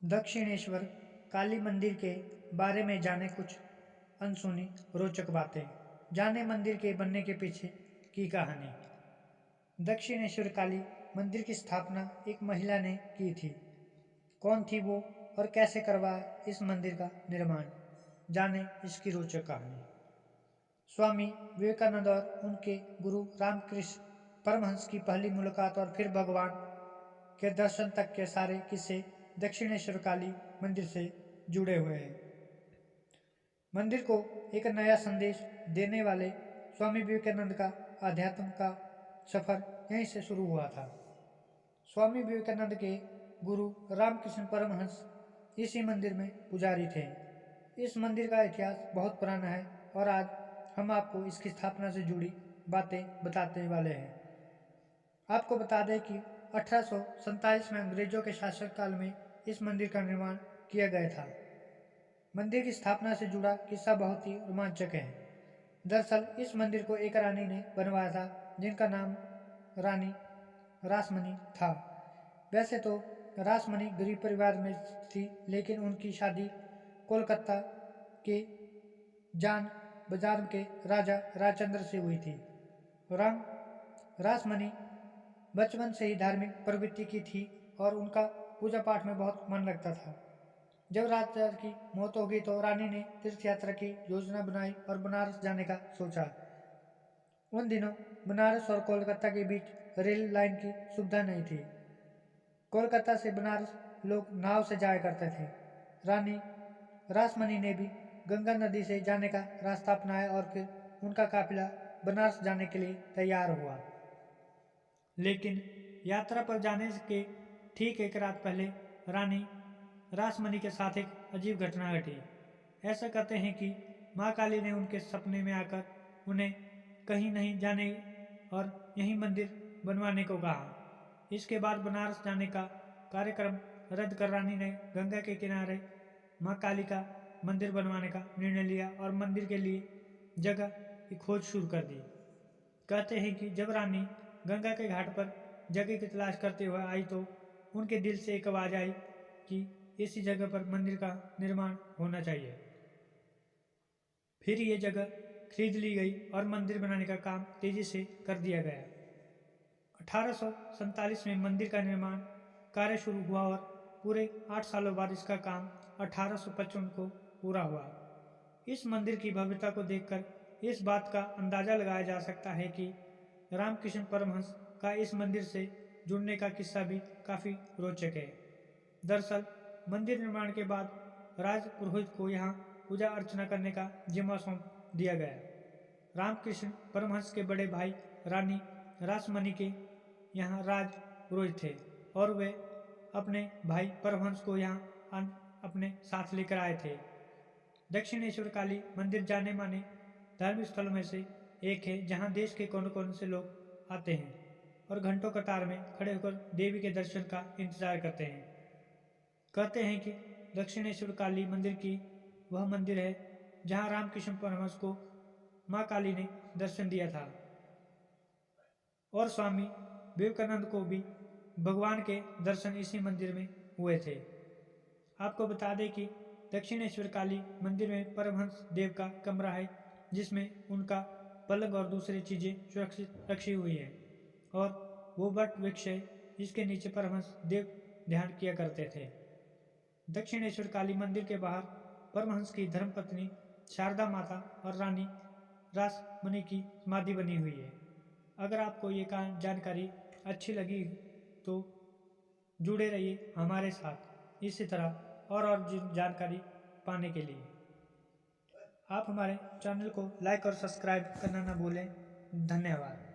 दक्षिणेश्वर काली मंदिर के बारे में जाने कुछ अनसुनी रोचक बातें। जाने मंदिर के बनने के पीछे की कहानी। दक्षिणेश्वर काली मंदिर की स्थापना एक महिला ने की थी। कौन थी वो और कैसे करवाया इस मंदिर का निर्माण, जाने इसकी रोचक कहानी। स्वामी विवेकानंद और उनके गुरु रामकृष्ण परमहंस की पहली मुलाकात और फिर भगवान के दर्शन तक के सारे किस्से दक्षिणेश्वर काली मंदिर से जुड़े हुए हैं। मंदिर को एक नया संदेश देने वाले स्वामी विवेकानंद का आध्यात्म का सफर यहीं से शुरू हुआ था। स्वामी विवेकानंद के गुरु रामकृष्ण परमहंस इसी मंदिर में पुजारी थे। इस मंदिर का इतिहास बहुत पुराना है और आज हम आपको इसकी स्थापना से जुड़ी बातें बताने वाले हैं। आपको बता दें कि 1847 में अंग्रेजों के शासनकाल में इस मंदिर का निर्माण किया गया था। मंदिर की स्थापना से जुड़ा किस्सा बहुत ही रोमांचक है। दरअसल इस मंदिर को एक रानी ने बनवाया था जिनका नाम रानी रासमणी था। वैसे तो रासमणी गरीब परिवार में थी, लेकिन उनकी शादी कोलकाता के जान बाजार के राजा राजचंद्र से हुई थी। रासमणी बचपन से ही धार्मिक प्रवृत्ति की थी और उनका पूजा पाठ में बहुत मन लगता था। जब राजा की मौत हो गई तो रानी ने तीर्थ यात्रा की योजना बनाई और बनारस जाने का सोचा। उन दिनों बनारस और कोलकाता के बीच रेल लाइन की सुविधा नहीं थी। कोलकाता से बनारस लोग नाव से जाया करते थे। रानी रासमणी ने भी गंगा नदी से जाने का रास्ता अपनाया और फिर उनका काफिला बनारस जाने के लिए तैयार हुआ। लेकिन यात्रा पर जाने के ठीक एक रात पहले रानी रासमणी के साथ एक अजीब घटना घटी। ऐसा कहते हैं कि माँ काली ने उनके सपने में आकर उन्हें कहीं नहीं जाने और यहीं मंदिर बनवाने को कहा। इसके बाद बनारस जाने का कार्यक्रम रद्द कर रानी ने गंगा के किनारे माँ काली का मंदिर बनवाने का निर्णय लिया और मंदिर के लिए जगह की खोज शुरू कर दी। कहते हैं कि जब रानी गंगा के घाट पर जगह की तलाश करते हुए आई तो उनके दिल से एक आवाज आई कि इसी जगह पर मंदिर का निर्माण होना चाहिए। फिर ये जगह खरीद ली गई और मंदिर बनाने का काम तेजी से कर दिया गया। 1847 में मंदिर का निर्माण कार्य शुरू हुआ और पूरे 8 सालों बाद इसका काम 1855 को पूरा हुआ। इस मंदिर की भव्यता को देखकर इस बात का अंदाजा लगाया जा सकता है कि रामकृष्ण परमहंस का इस मंदिर से जुड़ने का किस्सा भी काफी रोचक है। दरअसल मंदिर निर्माण के बाद राज पुरोहित को यहाँ पूजा अर्चना करने का जिम्मा सौंप दिया गया। रामकृष्ण परमहंस के बड़े भाई रानी रासमणी के यहाँ राज पुरोहित थे और वे अपने भाई परमहंस को यहाँ अपने साथ लेकर आए थे। दक्षिणेश्वर काली मंदिर जाने माने धार्मिक स्थलों में से एक है जहाँ देश के कोने कोने से लोग आते हैं और घंटों कतार में खड़े होकर देवी के दर्शन का इंतजार करते हैं। कहते हैं कि दक्षिणेश्वर काली मंदिर की वह मंदिर है जहाँ रामकृष्ण परमहंस को माँ काली ने दर्शन दिया था और स्वामी विवेकानंद को भी भगवान के दर्शन इसी मंदिर में हुए थे। आपको बता दें कि दक्षिणेश्वर काली मंदिर में परमहंस देव का कमरा है जिसमें उनका पलंग और दूसरी चीजें सुरक्षित रखी हुई है और वो वट वृक्ष है जिसके नीचे परमहंस देव ध्यान किया करते थे। दक्षिणेश्वर काली मंदिर के बाहर परमहंस की धर्मपत्नी शारदा माता और रानी रासमणी की समाधि बनी हुई है। अगर आपको ये जानकारी अच्छी लगी तो जुड़े रहिए हमारे साथ इसी तरह और जानकारी पाने के लिए। आप हमारे चैनल को लाइक और सब्सक्राइब करना ना भूलें। धन्यवाद।